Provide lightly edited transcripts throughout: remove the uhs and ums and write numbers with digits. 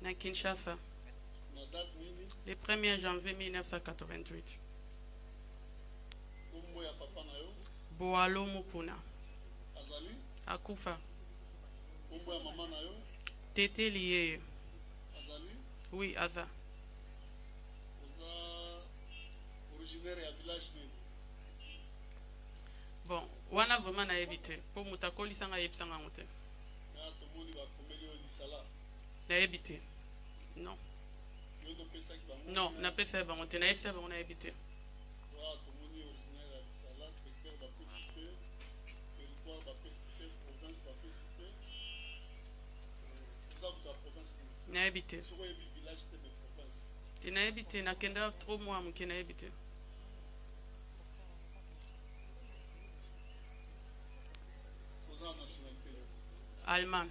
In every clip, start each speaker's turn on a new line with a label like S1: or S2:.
S1: na Kinshasa le 1er janvier 1988. Boalo Mukuna akufa. Tété lié. Oui, Aza.
S2: Originaire du village.
S1: Bon, wana vraiment na évité. Pour mutakoli sanga yebsanga ngote. Na évité. Non. Non, na pesa ba ngote na évité ba na évité. Na évité. Tu n'as évité, na kenda 3 mois mke na évité. Allemand.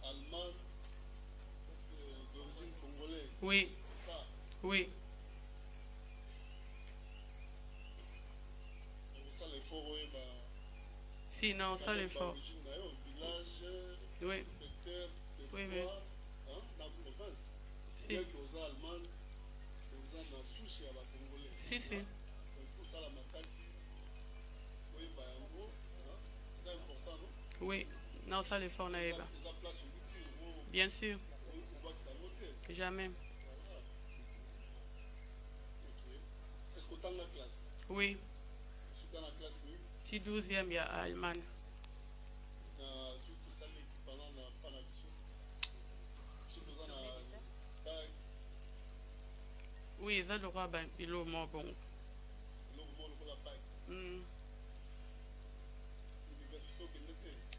S2: Allemand d'origine congolaise.
S1: Oui.
S2: C'est ça.
S1: Oui.
S2: Ça l'effort,
S1: si, non, ça l'effort.
S2: Village,
S1: oui.
S2: Secteur,
S1: oui, oui.
S2: La province.
S1: Si.
S2: Aux Allemands, aux Allemands, souci à la Congolais.
S1: Si, si.
S2: Donc, pour ça, la macasse, oui, c'est important, non?
S1: Oui. Non, ça l'effort, on a eu. Bien sûr. Jamais.
S2: Est-ce que tu as la classe?
S1: Oui.
S2: Dans la classe, oui.
S1: Si 12e, il y a Allemagne. Oui, ça le roi, ben, il est au mort bon.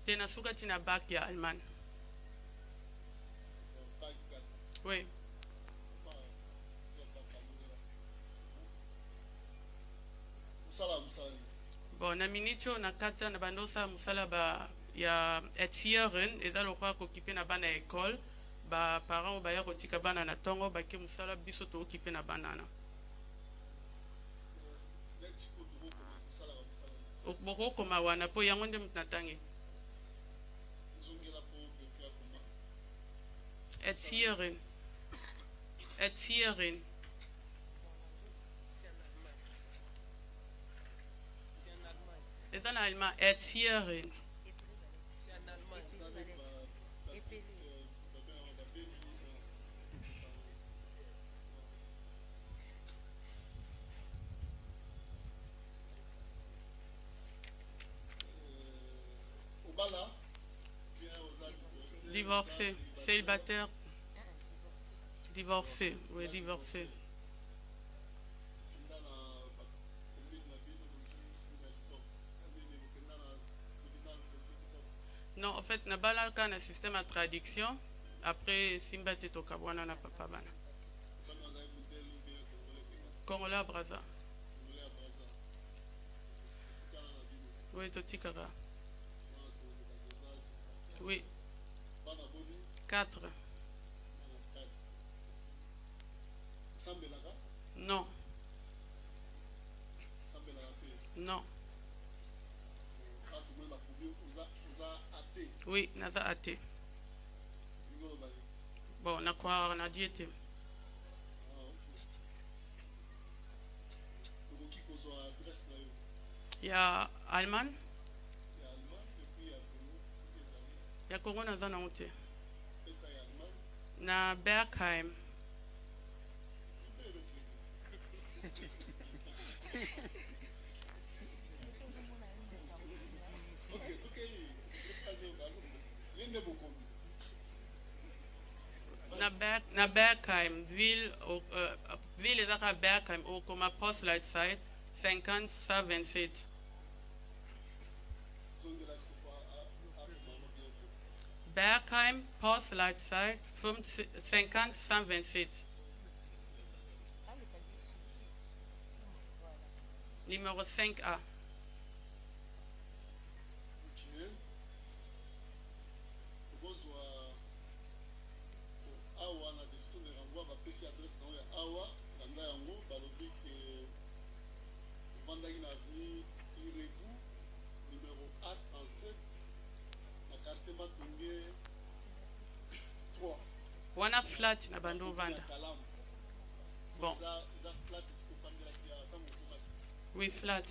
S1: Tu as tina bac ya Allemagne. Oui. Bon, na minicho na kata na bandosa musala ba ya etieren et dans le roi occupé na bana école ba parents ba ya kotika bana na tongo ba ke musala biso to occupé na banana. Boko koma wana po yango nde mutnatangi. Etieren. Etieren. C'est en allemand, Etieren. Divorcé, célibataire. Divorcé, oui, divorcé. Non, en fait, na bala quand un système à traduction, après Simba Tetoka, wana na papa bana. Congolais Braza. Oui, Totikara. Oui. 4. Non. Non. Oui, naza athée. Bon, on a quoi, on a diété. Il y a Allemagne. Il y a Congo naza na honte. Na Bergheim. Na Bergheim, ville est à Bergheim, au comme poste light side, 50-127. Bergheim, poste light side, 50-127. Numéro 5A.
S2: Iregu, numéro A37, na quartier Matungé 3.
S1: Wana flat na bando vanda. Bon. Oui, flat.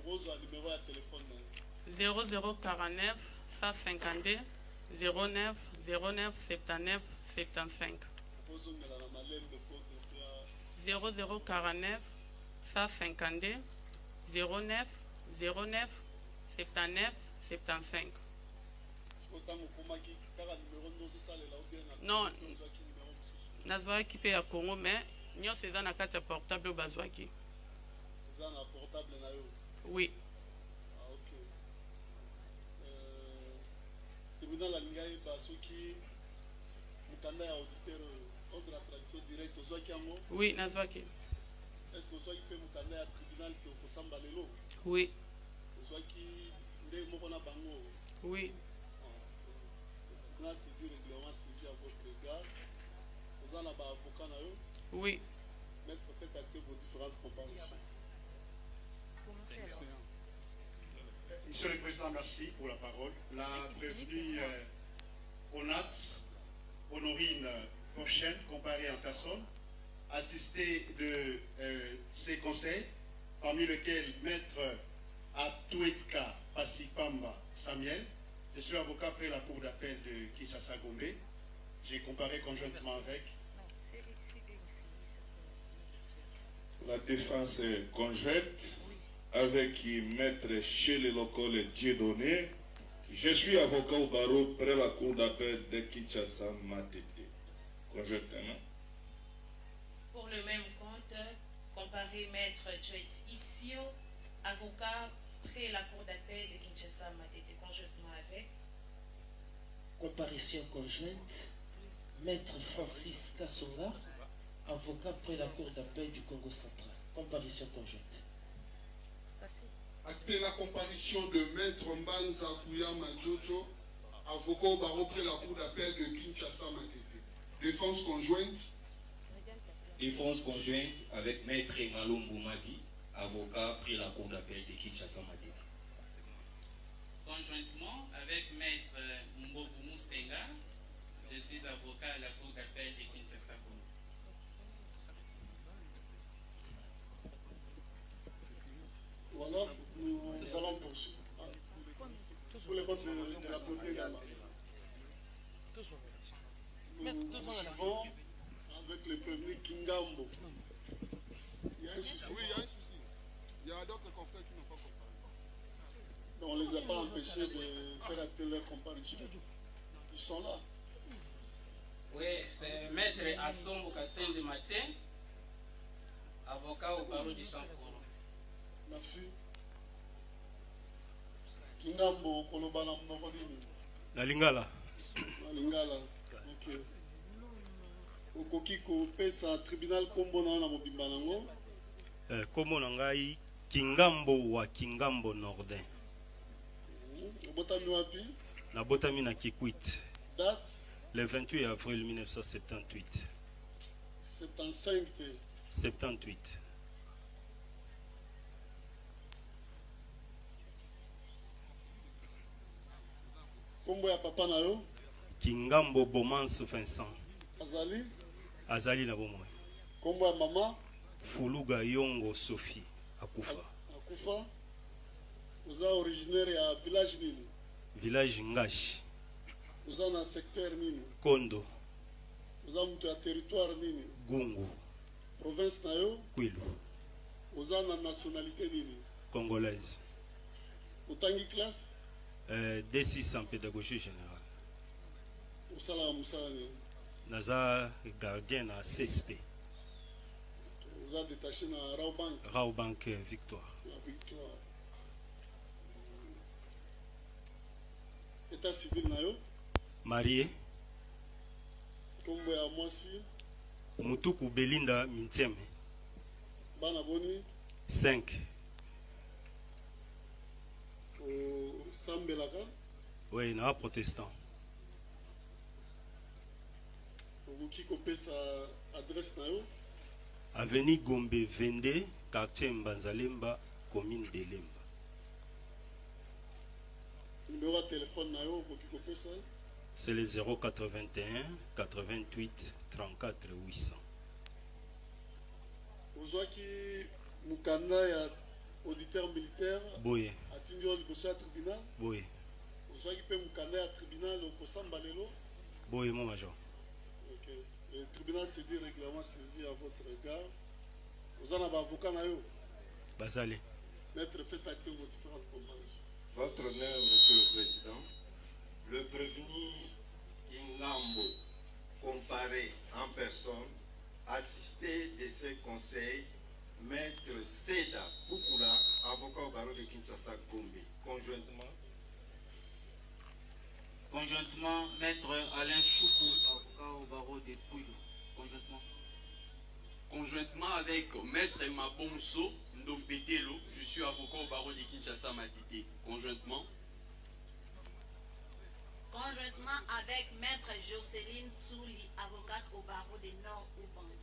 S2: Numéro de téléphone
S1: 0049 152 09 09 79 75. 0049 152 09 09 79 75. Non, nazwaki pe ya Congo, mais nyonso eza na kati ya portable oyo bazwaki.
S2: Eza na portable na yo?
S1: Oui.
S2: Ah, ok. Tribunal alingai basoki mukanda ya auditeur ordre à traduction directe ozwaki yango?
S1: Oui, nazwaki.
S2: Est-ce que ozwaki pe mukanda ya tribunal pe okosamba lelo?
S1: Oui.
S2: Ozwaki nde moko na bango?
S1: Oui.
S2: Tribunal civil règlement saisi à votre égard. Vous en avez un avocat?
S1: Oui.
S2: Maître, faites acter vos différentes comparaisons.
S3: Monsieur le Président, merci pour la parole. La prévenue Onat, Honorine Porchen, comparée en personne, assistée de ses conseils, parmi lesquels Maître Atueka Pasipamba Samuel. Je suis avocat près la Cour d'appel de Kinshasa-Gombe. J'ai comparé conjointement avec
S4: la défense conjointe avec Maître Chelelokole Dieudonné. Je suis avocat au barreau près la Cour d'appel de Kinshasa-Matete. Conjointement.
S5: Pour le même compte, comparé Maître Joyce Issio, avocat près la Cour d'appel de Kinshasa-Matete, conjointement avec
S6: comparution conjointe, Maître Francis Kassonga, avocat près la Cour d'appel du Congo central. Comparution conjointe.
S2: Actez la comparution de Maître Mbanza Kouyama Jojo, avocat au barreau près la Cour d'appel de Kinshasa-Matete. Défense conjointe.
S7: Défense conjointe avec Maître Malumbu Mabi, avocat près la Cour d'appel de Kinshasa-Matete.
S8: Conjointement avec Maître Mbovu Musenga, je suis avocat à la Cour d'appel de Kinshasa-Gombe.
S2: Voilà, nous allons poursuivre. Pour les comptes de la première également. Nous suivons avec le premier Kingambo. Il y a un souci.
S9: Oui, il y a un souci. Il y a d'autres confrères qui n'ont pas comparé.
S2: On ne les a pas empêchés de faire acter leur comparution. Ils sont là.
S8: Oui, c'est Maître Assombo Castel de Mathieu, avocat au barreau du Sankoro.
S2: Merci. Kingambo, Kolobana Mnokodini.
S10: La Lingala.
S2: La Lingala. Ok. Okokiko pesa tribunal kombo na mobimba nango.
S10: Kombo na ngai Kingambo wa Kingambo Nordin.
S2: Botami wapi?
S10: Na botami na Kikwit.
S2: Date?
S10: Le 28 avril 1978.
S2: 75 te.
S10: 78.
S2: Kombo ya papa na yo?
S10: Kingambo Bomance Vincent.
S2: Azali?
S10: Azali na bomoi.
S2: Kombo ya mama?
S10: Fuluga Yongo Sophie. Akufa.
S2: Akufa? Oza originaire ya village nini?
S10: Village Ngashi.
S2: Oza na secteur nini?
S10: Kondo.
S2: Oza mtu ya territoire nini?
S10: Gungu.
S2: Province na yo?
S10: Kwilu.
S2: Oza na nationalité nini?
S10: Congolaise.
S2: Otangi classe?
S10: D6 en pédagogie générale.
S2: Osala musala ni?
S10: Naza gardien à CSP.
S2: Oza détaché na Raobank?
S10: Raobank Victoire.
S2: Victoire. État civil na yo?
S10: Marié.
S2: Kombo ya mwasi?
S10: Mutuku Belinda Mintieme.
S2: Bana boni?
S10: 5.
S2: Sambelaka?
S10: Oui, na protestant.
S3: okoki kopesa adresse na yo?
S10: Avenue Gombe 22, quartier Mbanzalemba, commune de Lemba.
S3: Numéro de téléphone na yo okoki kopesa?
S10: C'est le 081 88 34 800.
S3: Ozwaki mukanda ya auditeur militaire?
S10: Boye.
S3: Atindi yo liboso ya tribunal?
S10: Boye.
S3: Ozwaki pe mukanda ya tribunal okosamba lelo?
S10: Boye, mon major.
S3: Ok. Le tribunal s'est dit régulièrement saisi à votre égard. Vous en avez avocat na yo?
S10: Bazali.
S3: Maître, faites acte vos différentes comparaisons.
S11: Votre honneur, Monsieur le Président, le prévenu Ingambo, comparé en personne, assisté de ses conseils, Maître Seda Pukula, avocat au barreau de Kinshasa Gombe,
S12: conjointement, Maître Alain Choukou, avocat au barreau de Pouillou,
S13: conjointement avec Maître Mabonso Ndompetelo, je suis avocat au barreau de Kinshasa Matité, conjointement
S14: avec Maître Jocelyne Souli, avocate au barreau des Nord Ubangi.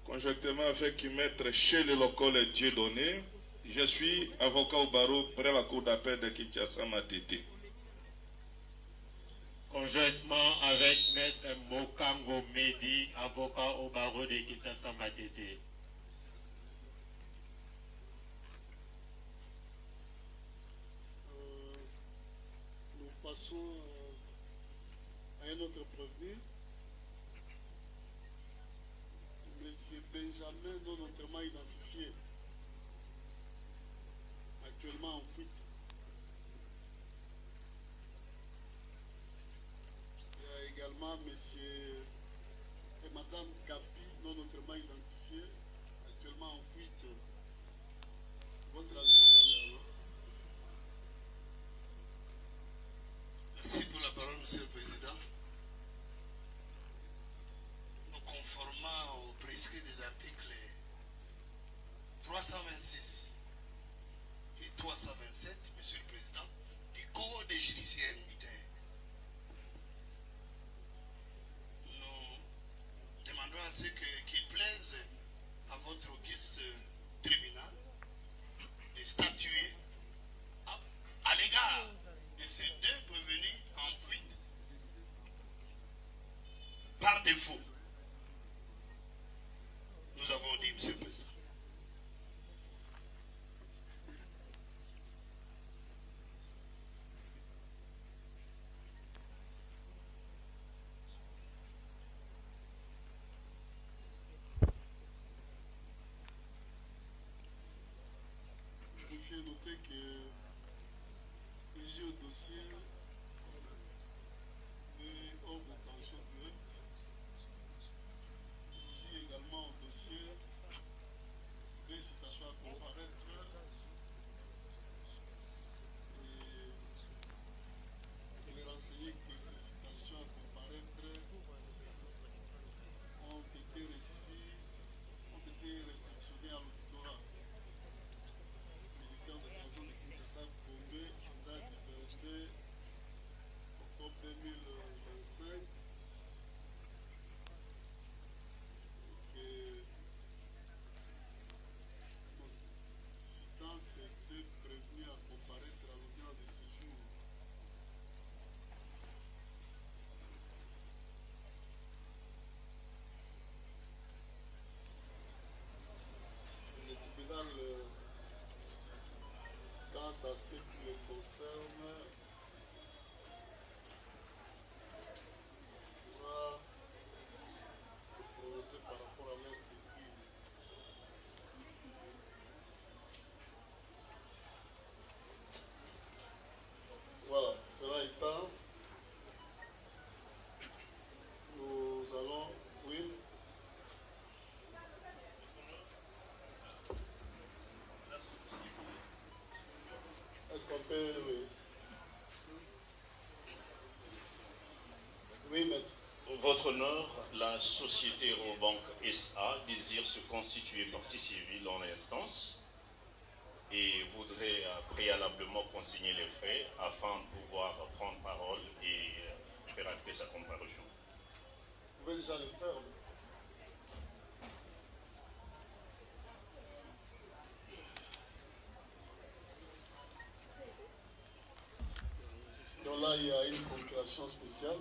S4: Conjointement avec Maître Chele Lokole Dieudonné, je suis avocat au barreau près la cour d'appel de Kinshasa Matité.
S15: Conjointement avec Maître Mokango Medi, avocat au barreau de Kinshasa Matete.
S3: Nous passons à un autre prévenu. Monsieur Benjamin, non notamment identifié, actuellement en fuite. Il y a également monsieur et madame Kapi, non notamment identifié, actuellement en fuite. Votre avis?
S16: Merci pour la parole, Monsieur le Président. Nous conformant au prescrit des articles 326 et 327, Monsieur le Président, du Code judiciaire militaire, nous demandons à ce qu'il plaise à votre auguste tribunal de statuer à l'égard de ces deux prévenus en fuite par défaut. Nous avons dit, Monsieur le Président.
S3: Il faut noter que le dossier est hors de tension directe. Ici également au dossier des citations à comparaître et les renseigner que ces citations à comparaître ont été réceptionnées à l'auditorat militaire de la région de Kinshasa Gombe en date du 22 octobre 2025. Citant ces deux prévenus à comparaître à l'audience de séjour. Le tribunal, quant à ce qui le concerne, pourra se prononcer par rapport à leur saisie. Voilà, cela étant, nous allons, oui. Est-ce qu'on peut, oui. Oui, maître.
S17: Votre honneur, la société Eurobank SA désire se constituer partie civile en l'instance et voudrais préalablement consigner les frais afin de pouvoir prendre parole et faire acter sa comparution.
S2: Vous pouvez déjà le faire. Donc là, il y a une procuration spéciale.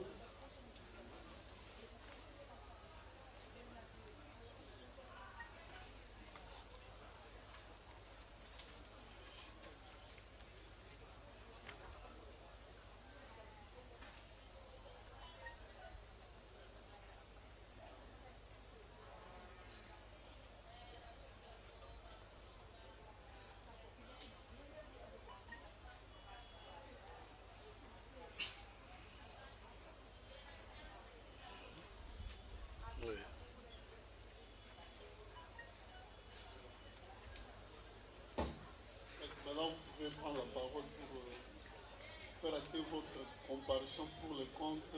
S2: Maintenant, vous pouvez prendre la parole pour faire acter votre comparution pour le compte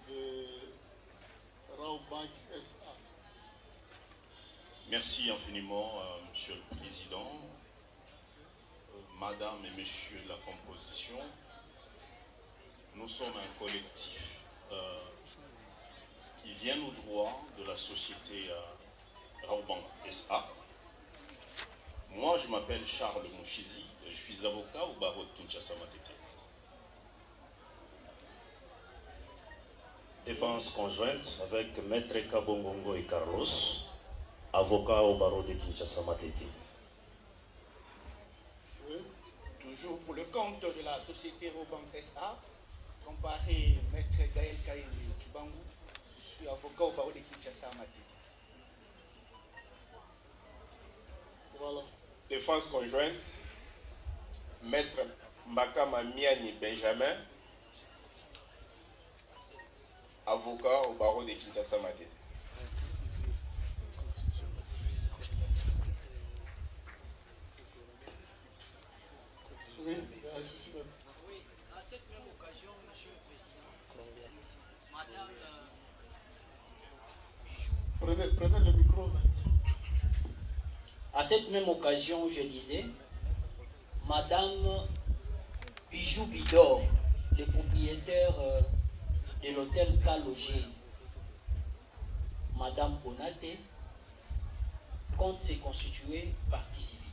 S2: de Raobank SA.
S17: Merci infiniment, Monsieur le Président, Madame et Messieurs de la composition. Nous sommes un collectif qui vient au droit de la société Raobank SA. Moi, je m'appelle Charles Mouchizi, je suis avocat au barreau de Kinshasa Matete.
S10: Défense conjointe avec Maître Kabongongo et Carlos, avocats au barreau de Kinshasa Matete.
S18: Oui. Toujours pour le compte de la société Raobank SA, comparé Maître Gaël Kaïli Tubangou, je suis avocat au barreau de Kinshasa Matete.
S2: Voilà.
S19: Défense conjointe, Maître Makama Miani Benjamin, avocat au barreau de Kinshasa Matete.
S2: Oui, il y a un souci.
S20: Oui, à cette même occasion, Monsieur le Président, Madame Bijou.
S2: Prenez le micro.
S20: À cette même occasion, je disais, Madame Bijou Bidor, le propriétaire de l'hôtel Kalogé, Madame Bonate, compte se constituer partie civile.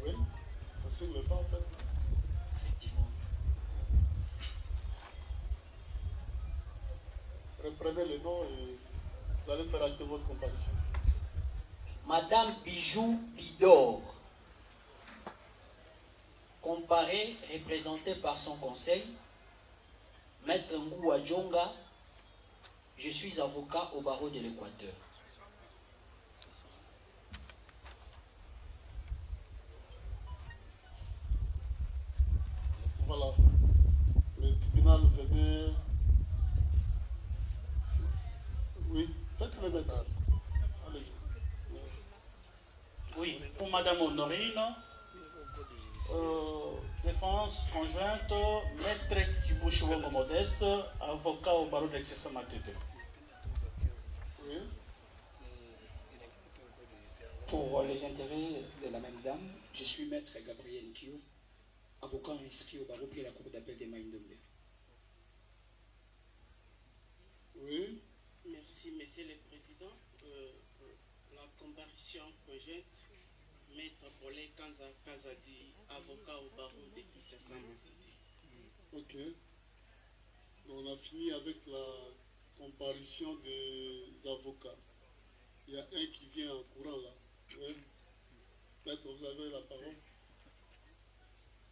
S2: Oui, ça ne signe pas en fait.
S20: Effectivement.
S2: Reprenez le nom et vous allez faire acter votre comparution.
S20: Madame Bijou Bidor, comparée, représentée par son conseil, Maître Ngoua Djonga, je suis avocat au barreau de l'Équateur.
S2: Voilà. Le tribunal venait. Oui, faites-le maintenant. Allez-y.
S21: Oui, pour Madame Honorine, défense conjointe, Maître Tibouchouongo Modeste, avocat au barreau de Kinshasa Matete.
S2: Oui.
S22: Pour les intérêts de la même dame, je suis Maître Gabriel Kio, avocat inscrit au barreau puis à la cour d'appel des Maïndombe.
S2: Oui.
S23: Merci, Monsieur le Président. La comparution conjointe, Maître Bolé Kazadi, avocat au barreau de Kinshasa Matete.
S2: Ok. On a fini avec la comparution des avocats. Il y a un qui vient en courant là. Oui. Maître, vous avez la parole.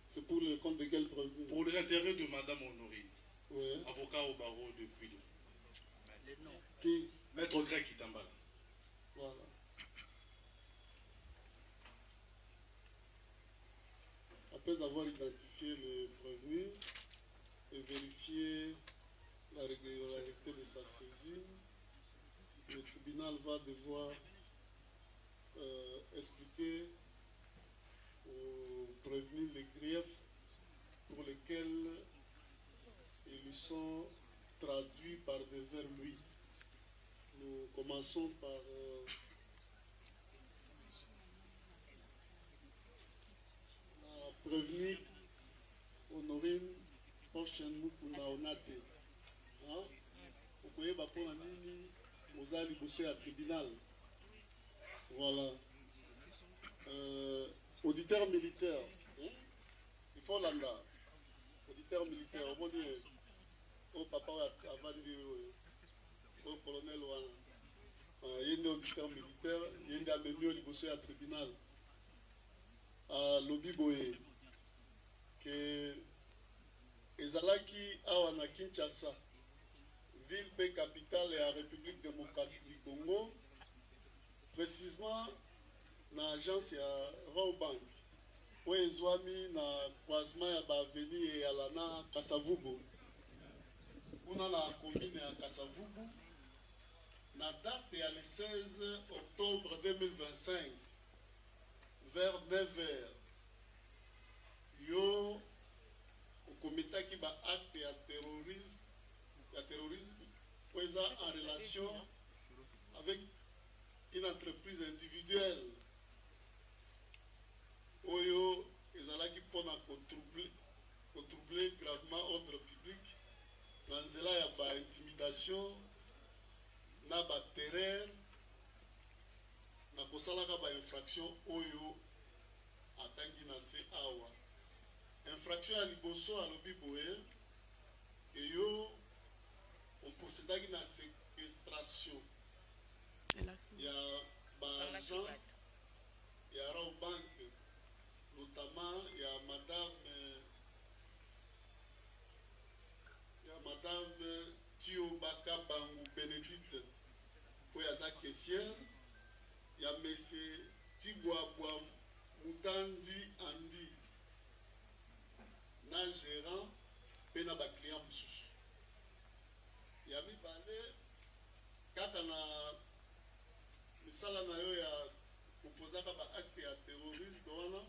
S2: C'est pour le compte de quel prévenu?
S3: Pour les intérêts de Madame Honorine,
S2: oui.
S3: Avocat au barreau de Puydou.
S2: Qui?
S3: Maître Greg Kitambala.
S2: Voilà. Après avoir identifié le prévenu et vérifié la régularité de sa saisine, le tribunal va devoir expliquer aux prévenus les griefs pour lesquels ils lui sont traduits par devers lui. Nous commençons par prévenir Honorine prochaine Mukuna Onate. Vous pouvez pas prendre nini aux ali bossé à tribunal. Voilà. Auditeur militaire. Il faut l'anda. Auditeur militaire. Au moins, au papa avant de au colonel Wana. Il y a un auditeur militaire. Il y a un ami bossé à tribunal. À Lobby Boye. Que ezalaki awa na Kinshasa, ville pe capitale et la République démocratique du Congo, précisément na agence ya Rawbank, où ezwami na croisement ya baveni et alana Kasavubu, kuna na commune ya Kasavubu, na date ya le 16 octobre 2025, vers 9h, yo comité qui va acte à terrorisme, en relation avec une entreprise individuelle. Oyo ezalaki pona controubler gravement ordre public dans nzela ya ba intimidation na ba terreur na kosalaka ba infraction oyo atangi na se awa. Infraction à liboso à l'obi boye et yo on procédait à la séquestration. Il y a Banjan, il y a Rawbank, notamment il y a madame Tio Baka Bangou Bénédicte pour la caissière, il y a monsieur Tibouabouam Moutandi Andi. Na gérant et na ba client mususu ya mi bale kaka na misala na yo ya opposaka ba acte ya terrorisme wana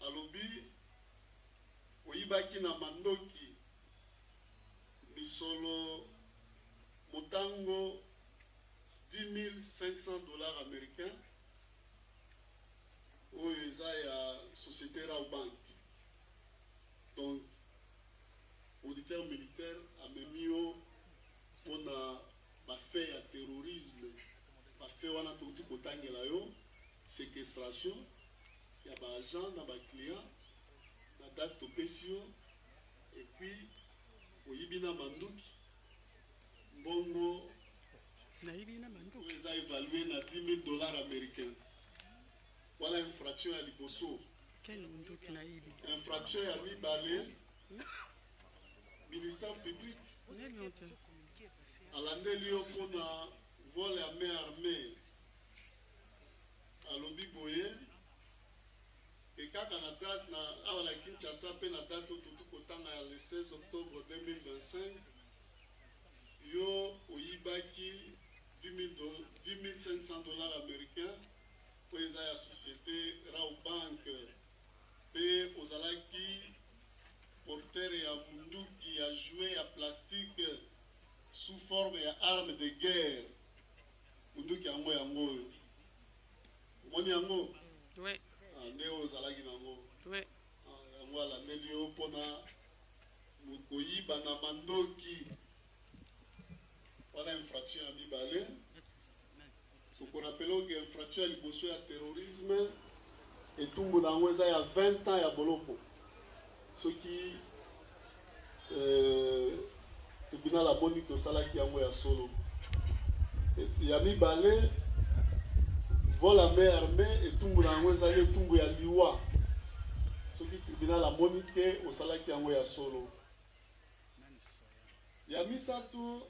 S2: alobi oyibaki na mandoki misolo motango $10,500 américains oyo eza ya société Rawbank. Donc, auditeur militaire a mis pour ma fait à terrorisme, ma fait wana tout kotangela yo, séquestration, il y a des agents, il y a des clients, il y a des topesio, et puis, au Yibina Manduki, Mbongo, ils ont évalué à $10,000 américains. Voilà une fraction à Liboso. Infraction à mi-balé, ministère public, à l'année pour un vol à main armée à l'Obi Boye, et quand on a date, à la Kinshasa, on a date le 16 octobre 2025, yo oyibaki $10,500 américains pour la société Rawbank. Et aux alaki porteur et à mundu qui a joué à plastique sous forme d'arme de guerre. Mundu qui a ngou yango. Moni yango?
S23: Oui.
S2: Ne aux alaki nango.
S23: Oui.
S2: Yango ala nelio pona mukoyi bana mandoki. Voilà infraction à mibale. Pour rappeler que infraction à liboso à terrorisme. Et tout le monde il y a 20 ans à Boloko. Ce qui tribunal a monique au salaire qui a solo. Il y a mis balai, vol à main armée et tout le monde a tout le monde liwa. Ce qui tribunal a monique au salaire qui a solo. Il y a mis ça tout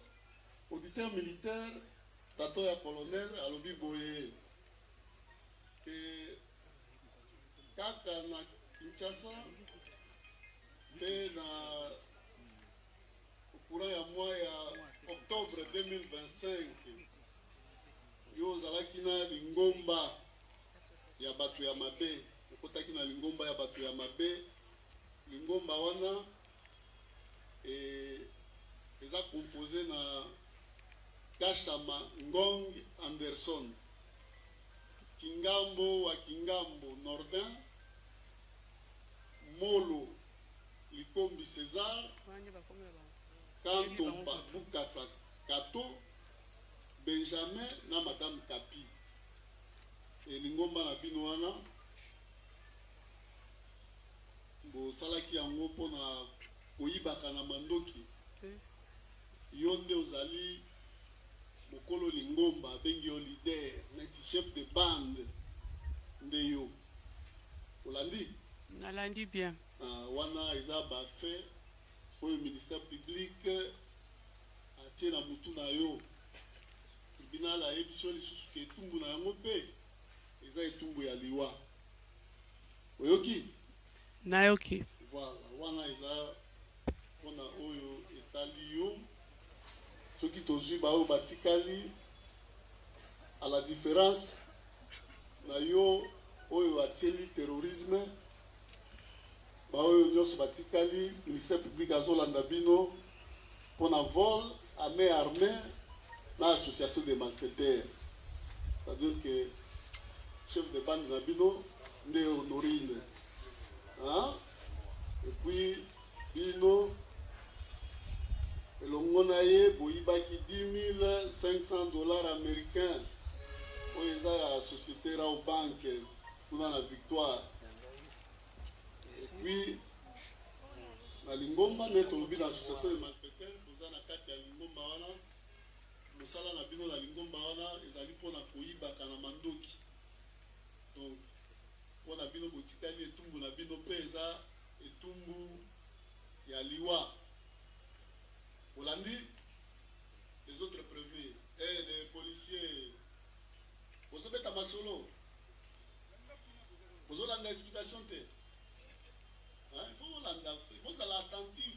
S2: auditeur militaire, tato ya colonel à l'obi boye. Et kaka na Kinshasa et na au courant ya mois ya octobre 2025 yo zalaki na lingomba ya bato ya mabe okotaki na lingomba ya bato ya mabe lingomba wana eza composé na Kashama Ngong Anderson Kingambo wa Kingambo Nordin Kombi César, Kantompa Bukasa Kato, Benjamin na Madame Kapi. Et Lingomba na Binoana, Bo Salaki yango pona koyibaka na mandoki. Yonde ozali Mokolo Lingomba bengi yo leader, neti chef de bande ndeyo. Olandi?
S1: Nalandi bien.
S2: Wana eza ba fait pour le ministère public atie na mutu na yo. Tribunal a ebiso lisusu ke etumbu na yango pe eza etumbu ya liwa. Oyoki?
S1: Nayoki.
S2: Voilà, wana eza pona oyo etali yo. Soki tozwi ba oyo batikali à la différence na yo oyo atieli terrorisme ba oyo nyonso batikali ministère public azolanda bino mpona vol à main armée na association des malfaiteurs, c'est-à-dire que chef de bande na bino nde Honorine, hein? Et puis bino elongo na ye boyibaki $10,500 américains oyo eza ya société Rao Bank kuna na Victoire. Et puis na Lingomba nde tolobi na association de malfaiteurs boza na kati ya Lingomba wana mosala na bino na Lingomba wana ezali mpona koyibaka na mandoki. Donc mpona bino botikali etumbu na bino mpe eza etumbu ya liwa. Olandi, les autres prévenus, et les policiers, vous avez ta masolo, vous avez l'explication, il faut vous allez attentif,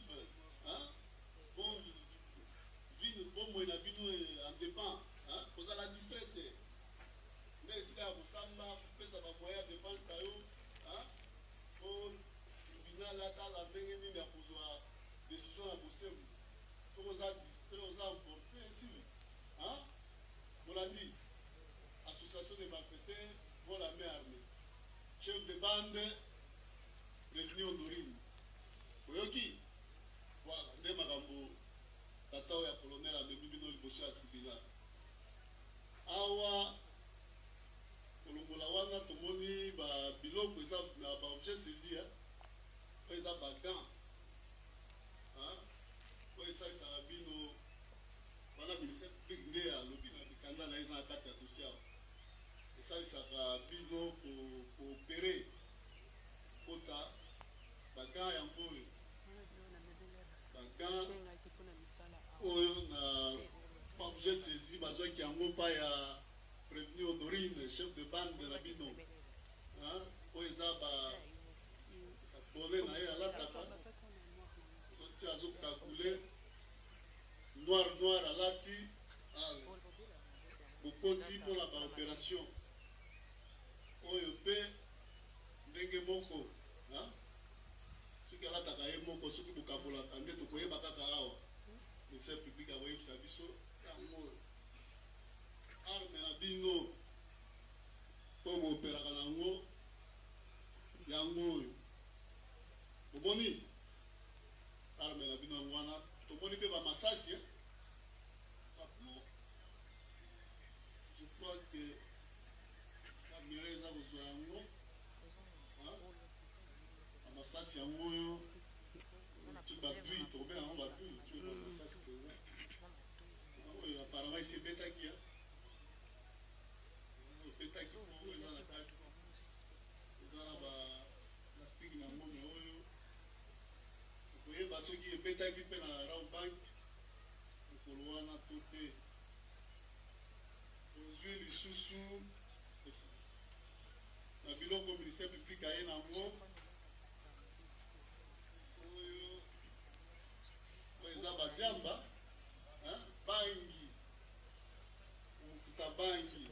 S2: bon moi en dépend, vous allez distraite, mais si vous samba, ça va moyen de dépense pour final la décision à bosser. Faut vous emporter ici. Hein? Molandi, association des malfaiteurs, pour la main armée. Chef de bande, prévenu Honorine. Oyoki, voilà, nde makambo, tatao ya colonel a memi bino liboso ya tribunal. Awa, kolongola wana tomoni ba biloko eza na ba objet saisi, eza ba gants. Ça a bino wana ministère public nde ya lobi na bikanda na eza na kati ya dossier esalisaka bino koopere kota bagan yango oyo bagan oyo na objet saisi bazwaki yango pa ya prévenu Honorine chef de bande na bino oyo eza babole na ye alataka oti azokakule noir alati bokoti mpona baopération oyo mpe ndenge moko soki alataka ye moko soki bokabolaka nde tokoyeba kaka awa ministère public akoyebisa biso yango arme na bino mpo booperaka nango yango oyo boboni arme na bino yango wana tomoni mpe bamasasi je crois que kamera eza kozwa yango bamasasi yango oyo babui tokobe yango babui bamasasi toza oyo apparemment esi ebetaki ebetaki oyo eza na kati eza na baplastique na yango me oyo koyeba soki ebetaki mpe na Rao Bank mokolo wana to te ozwi lisusu na biloko ministère public aye nango oyo eza badiamba bangi mofuta bangi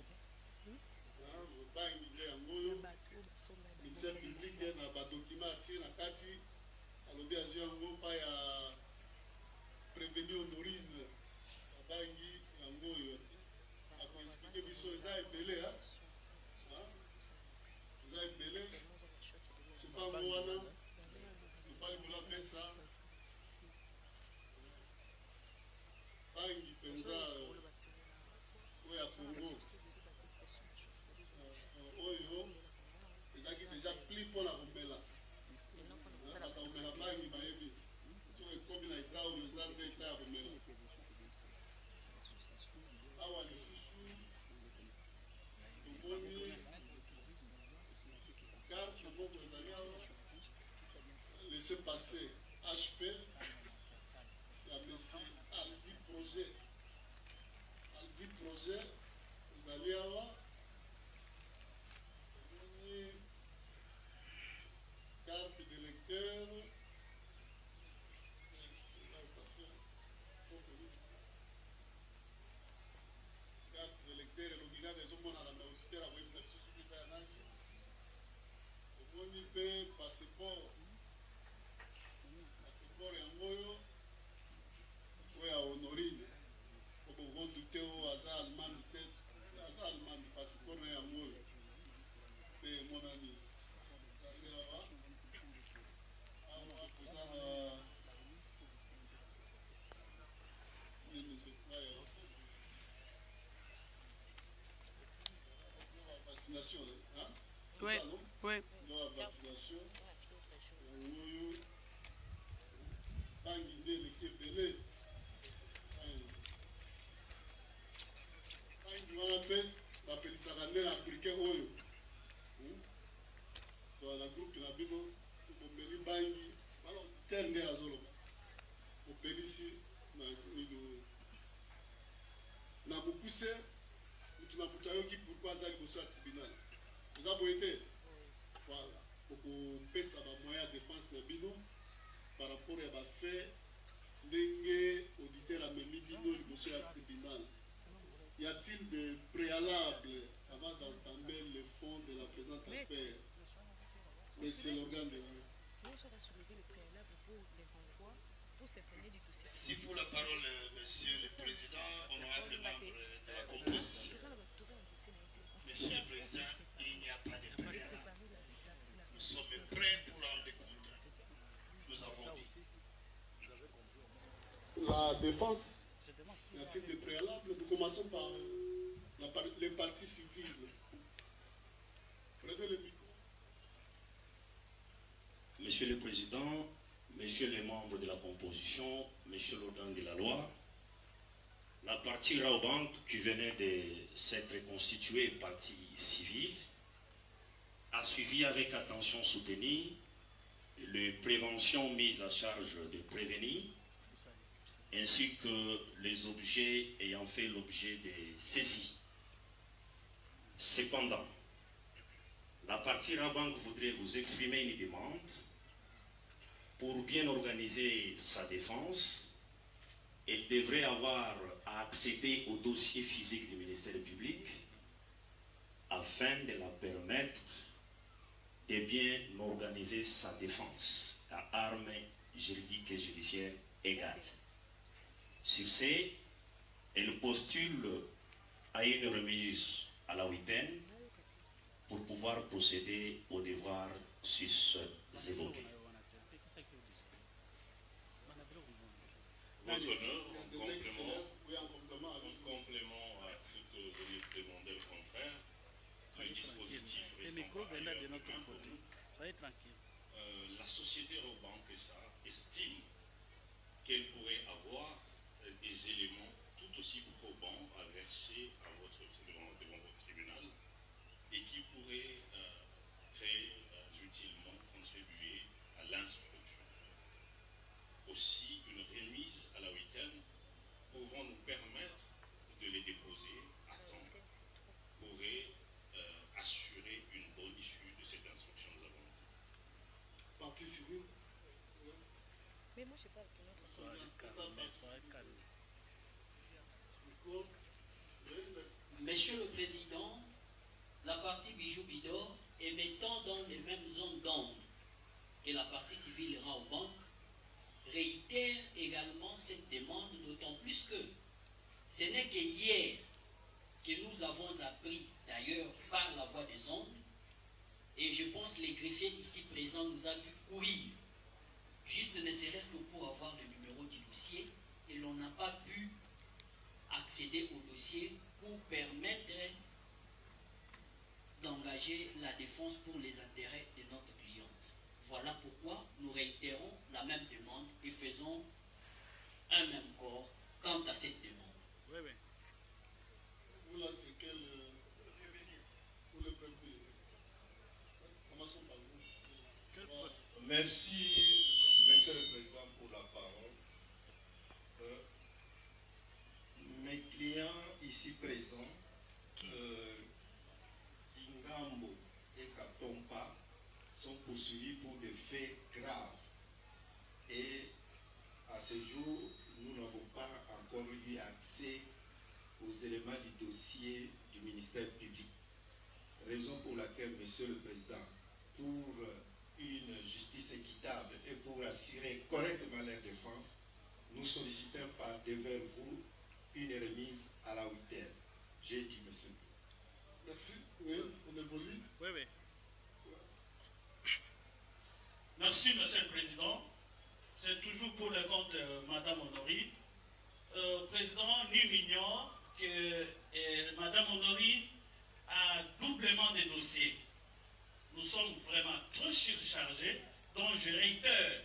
S2: bangi nde yango oyo ministère public na badokima atie na kati alobi azwi yango pa ya prévenu Honorine babangi yango oyo akoexplike biso eza ebele eza ebele supango wana Avant de vous faire ça, bangi penza oya Congo oyo ezaki déjà pli mpona komela bato komela bangi bayebi so ekomi na eta oyo eza mpe eta ya komela awa lisusu tomoni carte moko ezali awa laissez passer HP ya monsieur Aldi Projet ezali awa tomoni carte de lecteur carte de lecteur elobina ezomonana na auditeur akoyebisa biso soki eza ya nani tomoni mpe passeport yango oyo oyo Honorine okovodu te oyo aza allemand te aza allemand passeport na yango oyo mpe emonani ezali awa awa koza na vaccination vaccination yango oyo bangi nde eleki ebele bangi wana mpe bapelisaka nde na africain oyo na groupe na bino bomeli bangi wana ter nde azoloba opelisi na mokuse mutu na mutu ayoki pourkui aza liboso ya tribunal eza boye te voilà okopesa bamoyen ya défense na bino par rapport à fait ndenge auditeur amemi bino liboso ya tribunal. Y a-t-il des préalables avant d'entamer le fond de la présente affaire? Oui, c'est l'organe de la loi.
S16: Si pour la parole, Monsieur le Président, honorable membre de la composition. Monsieur le Président, il n'y a pas de préalable. Nous sommes prêts pour en découdre. Nous avons dit.
S2: La défense, y a-t-il des préalables? Nous commençons par les parties civiles. Prenez le micro.
S10: Monsieur le Président, Messieurs les membres de la composition, Monsieur l'organe de la loi, la partie Raobank qui venait de s'être constituée partie civile a suivi avec attention soutenue les préventions mises à charge de prévenir ainsi que les objets ayant fait l'objet de saisies. Cependant, la partie Raobank voudrait vous exprimer une demande pour bien organiser sa défense. Elle devrait avoir à accéder au dossier physique du ministère public afin de la permettre de bien organiser sa défense à armes juridiques et judiciaires égales. Sur ce, elle postule à une remise à la huitaine pour pouvoir procéder aux devoirs sus-évoqués.
S4: Votre honneur, en complément à ce que vous demandez le confrère, le dispositif la société Raobank estime qu'elle pourrait avoir des éléments tout aussi probants à verser à devant votre tribunal et qui pourraient très utilement contribuer à l'instruction. Aussi, une remise à la huitaine pouvant nous permettre de les déposer à temps pourrait assurer une bonne issue de cette instruction que nous avons.
S2: Partie civile.
S5: Mais moi, je sais pas.
S20: Monsieur le Président, la partie Bijou Bidor, émettant dans les mêmes zones d'onde que la partie civile Raobank, réitère également cette demande, d'autant plus que ce n'est que hier que nous avons appris, d'ailleurs par la voie des ondes, et je pense que les greffiers ici présents nous ont vu courir juste ne serait-ce que pour avoir le numéro du dossier, et l'on n'a pas pu accéder au dossier pour permettre d'engager la défense pour les intérêts de notre cliente. Voilà pourquoi nous réitérons la même demande et faisons un même corps quant à cette demande.
S2: Oui, oui. Vous là, c'est quel... pour le prévenir. Commençons par vous.
S11: Merci, Monsieur le Président, pour la parole. Mes clients ici présents, Kingambo et Katompa, sont poursuivis pour des faits graves. Et à ce jour, nous n'avons pas encore eu accès aux éléments du dossier du ministère public. Raison pour laquelle, Monsieur le Président, pour une justice équitable et pour assurer correctement leur défense, nous sollicitons par devers vous une remise à la hauteur. J'ai dit, Monsieur.
S2: Merci. Oui, on évolue.
S21: Oui, oui.
S6: Merci, Monsieur le Président. C'est toujours pour le compte de Mme Honorine. Président, nous ignore que Mme Honorine a doublement des dossiers. Nous sommes vraiment trop surchargés, donc je réitère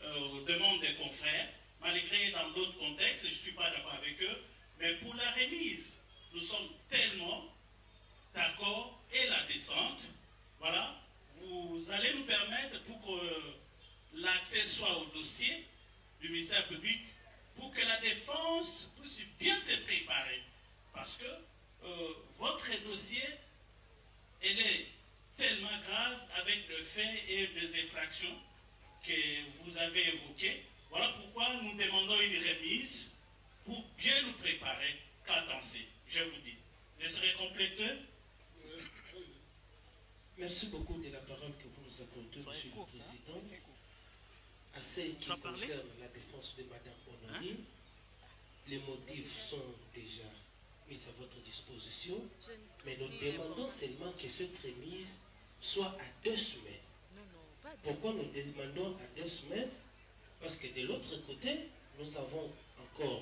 S6: aux demandes des confrères, malgré dans d'autres contextes, je ne suis pas d'accord avec eux, mais pour la remise, nous sommes tellement d'accord et la descente, voilà, vous allez nous permettre pour que l'accès soit au dossier du ministère public, pour que la défense puisse bien se préparer. Parce que votre dossier, elle est tellement grave avec le fait et les infractions que vous avez évoquées. Voilà pourquoi nous demandons une remise pour bien nous préparer. Qu'attendez, je vous dis. Je serai complété.
S7: Merci beaucoup de la parole que vous nous accordez, Monsieur le Président. À ce qui concerne la défense de Mme Honorine, les motifs sont déjà mis à votre disposition, mais nous demandons seulement que cette remise soit à 2 semaines. Pourquoi nous demandons à 2 semaines? Parce que de l'autre côté, nous avons encore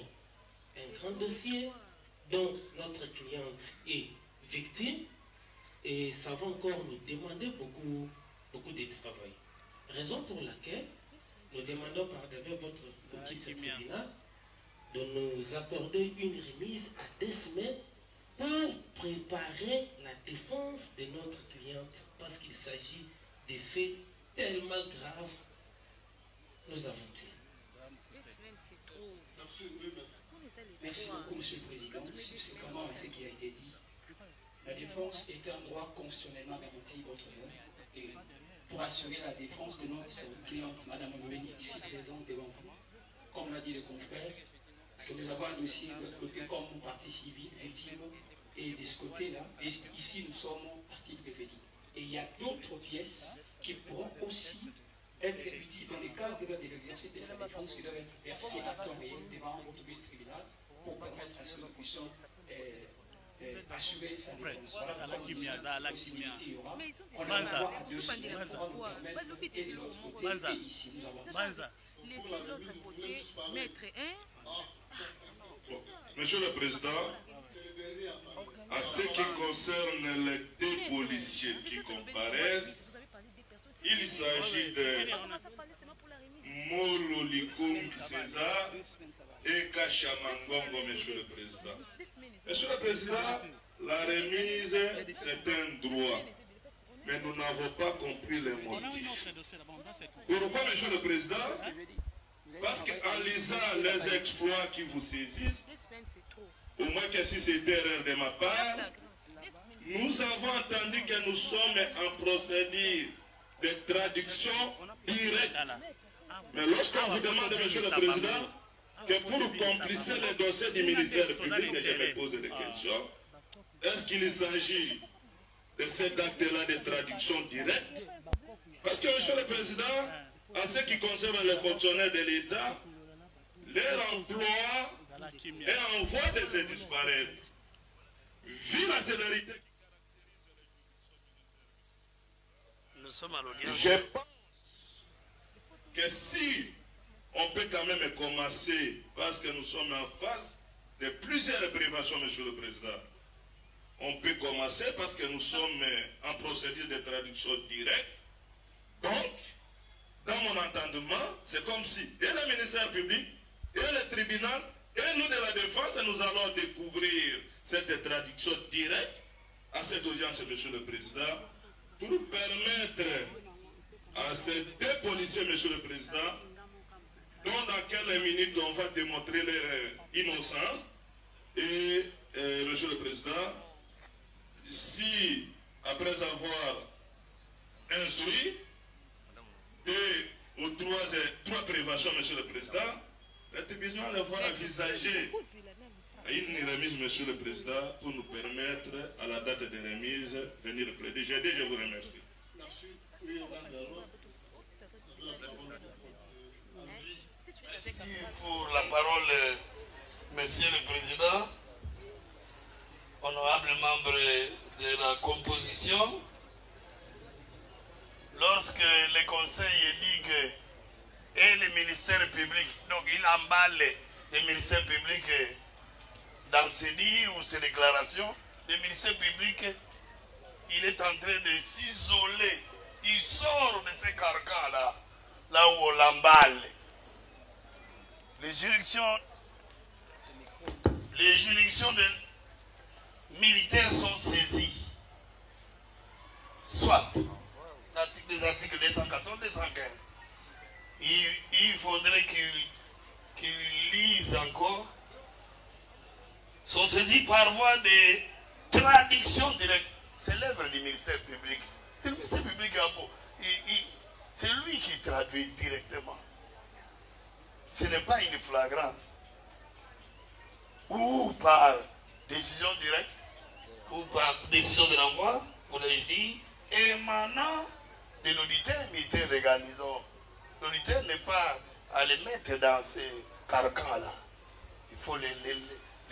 S7: un grand dossier dont notre cliente est victime et ça va encore nous demander beaucoup de travail. Raison pour laquelle nous demandons par devant votre équipe tribunal de nous accorder une remise à 2 semaines pour préparer la défense de notre cliente, parce qu'il s'agit de faits tellement graves, nous avons dit.
S5: 2 semaines, c'est trop.
S22: Merci beaucoup, Monsieur le Président. Subséquemment à ce qui a été dit, la défense est un droit constitutionnellement garanti votre nom. Et pour assurer la défense de notre cliente, Mme Honorine, ici présente devant vous, comme l'a dit le confrère, parce que nous avons un dossier de l'autre côté comme partie civile, victime, et de ce côté-là, et ici nous sommes partie préférée. Et il y a d'autres pièces qui pourront aussi être utiles dans le cadre de l'exercice de sa défense qui doivent être versées à temps réel devant votre tribunal pour permettre à ce que nous puissions assurer sa défense. Voilà pourquoi la possibilité il y aura. On en a à 2 semaines pour nous permettre et de l'autre côté et ici nous avons.
S5: Laissez l'autre côté mettre un.
S16: Monsieur le Président, à ce qui concerne les 2 policiers qui comparaissent, il s'agit de Mololikum César et Kachamangongo, Monsieur le Président. Monsieur le Président, la remise, c'est un droit, mais nous n'avons pas compris les motifs. Pourquoi, Monsieur le Président? Parce qu'en lisant les exploits qui vous saisissent, au moins que si c'est erreur de ma part, nous avons entendu que nous sommes en procédure de traduction directe. Mais lorsqu'on vous demande, Monsieur le Président, que pour complisser les dossiers du ministère public, je me pose des questions, est-ce qu'il s'agit de cet acte-là de traduction directe? Parce que, Monsieur le Président, en ce qui concerne les fonctionnaires de l'État, leur emploi est en voie de se disparaître. Vu la célérité qui caractérise les juridictions militaires,
S1: nous sommes à l'audience.
S16: je pense
S8: que si on peut quand même commencer, parce que nous sommes en face de plusieurs privations, Monsieur le Président, on peut commencer parce que nous sommes en procédure de traduction directe. Donc, dans mon entendement, c'est comme si et le ministère public, et le tribunal, et nous de la défense, nous allons découvrir cette traduction directe à cette audience, Monsieur le Président, pour permettre à ces deux policiers, Monsieur le Président, dont dans quelques minutes on va démontrer leur innocence, et Monsieur le Président, si après avoir instruit deux ou trois privations, Monsieur le Président, la tribunal va envisager une remise, Monsieur le Président, pour nous permettre, à la date de remise, venir plaider. Je vous remercie.
S2: Merci.
S16: Merci pour la parole, Monsieur le Président, honorable membre de la composition. Lorsque le Conseil dit que et le ministère public, donc il emballe le ministère public dans ses dires ou ses déclarations, le ministère public, il est en train de s'isoler. Il sort de ce carcan-là, là où on l'emballe. Les juridictions militaires sont saisies. Soit des articles 214, 215. Il faudrait qu'ils lisent encore. Sont saisis par voie de traduction directe. C'est l'œuvre du ministère public. Le ministère public, c'est lui qui traduit directement. Ce n'est pas une flagrance. Ou par décision directe, ou par décision de l'envoi, voulais-je dire, émanant de l'auditeur militaire de garnison. L'auditeur n'est pas à les mettre dans ces carcans-là. Il faut les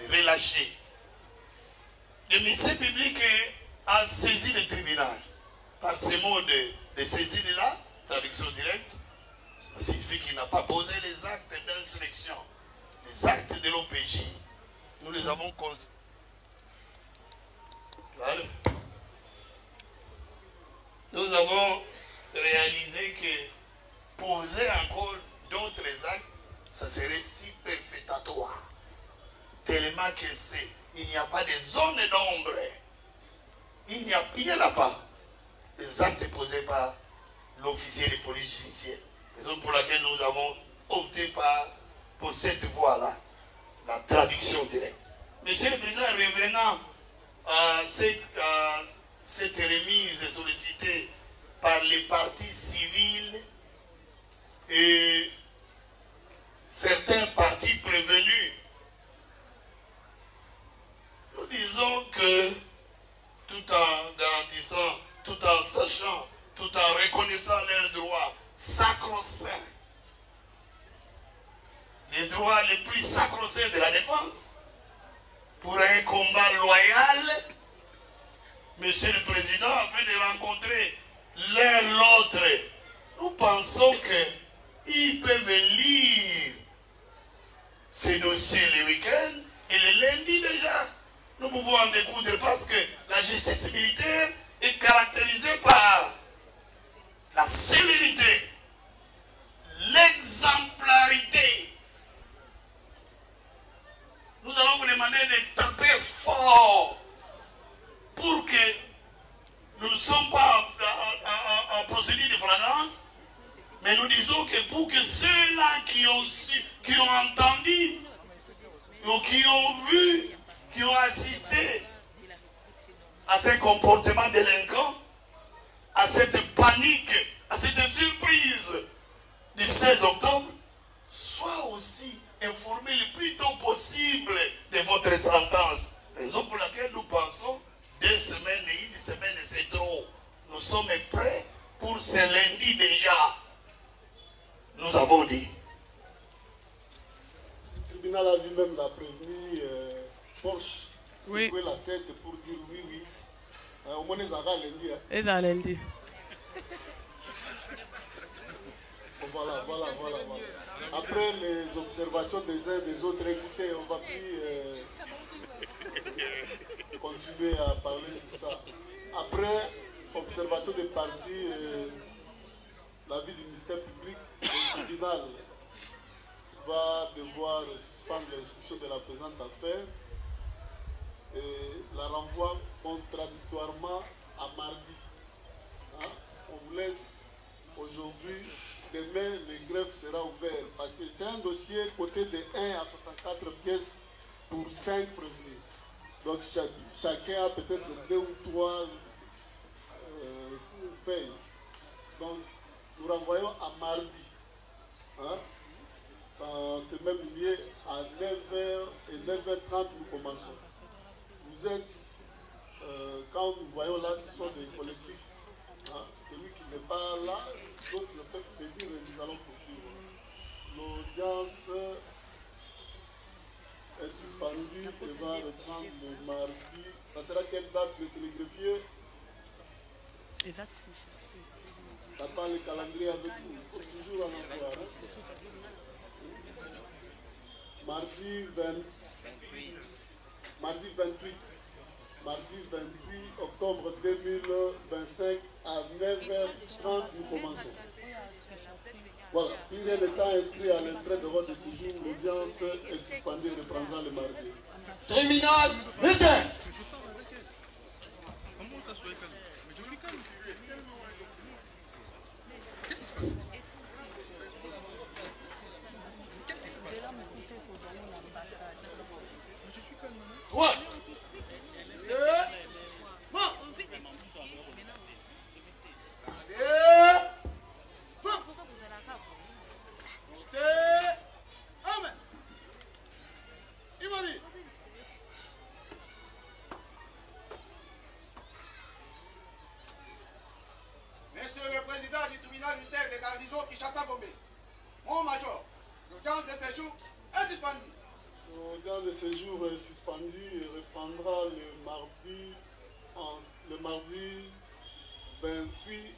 S16: relâcher. Le ministère public a saisi le tribunal. Par ces mots de saisine-là, traduction directe, ça signifie qu'il n'a pas posé les actes d'insurrection, les actes de l'OPJ. Nous les avons constatés. Nous avons réalisé que poser encore d'autres actes, ça serait superfétatoire. Tellement que il n'y a pas de zone d'ombre. Il n'y en a pas. Les actes posés par l'officier de police judiciaire. Raison pour laquelle nous avons opté pour cette voie-là, la traduction directe. Monsieur le Président, revenant à cette remise sollicitée par les partis civils et certains partis prévenus, nous disons que tout en garantissant, tout en sachant, tout en reconnaissant leurs droits sacro-saints, les droits les plus sacro-saints de la défense, pour un combat loyal, Monsieur le Président, afin de rencontrer l'un l'autre, nous pensons qu'ils peuvent lire ces dossiers le week-end et le lundi déjà. Nous pouvons en découdre parce que la justice militaire est caractérisée par la célérité, l'exemplarité. Nous allons vous demander de taper fort pour que nous ne sommes pas en procédure de flagrance, mais nous disons que pour que ceux-là qui ont entendu, ou qui ont vu, qui ont assisté à ce comportement délinquant, à cette panique, à cette surprise du 16 octobre, soient aussi informés le plus tôt possible de votre sentence. Raison pour laquelle nous pensons 2 semaines et 1 semaine, c'est trop. Nous sommes prêts pour ce lundi déjà. Nous avons dit.
S2: Le tribunal a lui-même l'a prévenu, Porsche,
S1: oui.
S2: Secouer la tête pour dire oui, oui. Au moins, les arrêts lundi.
S1: Et dans lundi.
S2: On Voilà. Après les observations des uns et des autres, écoutez, on va plus continuer à parler sur ça. Après observation des partis, l'avis du ministère public, le tribunal va devoir suspendre l'instruction de la présente affaire et la renvoie contradictoirement à mardi. Hein? On vous laisse aujourd'hui. Demain, le greffe sera ouvert. Parce que c'est un dossier côté de 1 à 64 pièces pour 5 prévenus. Donc chacun a peut-être 2 ou 3 feuilles. Donc nous renvoyons à mardi. Hein? Dans ce même lieu, à 9h et 9h30, nous commençons. Vous êtes, quand nous voyons là, ce sont des collectifs. Hein? Celui qui n'est pas là, d'autres le peuvent pédir et nous allons poursuivre. L'audience est suspendue et va reprendre le mardi. Ça sera quelle date, monsieur le greffier? T'attends le calendrier avec nous. Toujours en emploi. Hein? Mardi 28 octobre 2025 à 9h30, nous commençons. Voilà, plus rien n'étant inscrit à l'extrait de votre séjour, l'audience est suspendue et reprendra le mardi.
S9: Terminal, mettez! Quoi?
S18: Monsieur le président du tribunal militaire de garnison Kinshasa-Gombe, mon major, l'audience de séjour est suspendue.
S2: L'audience de séjour est suspendue et reprendra le mardi 28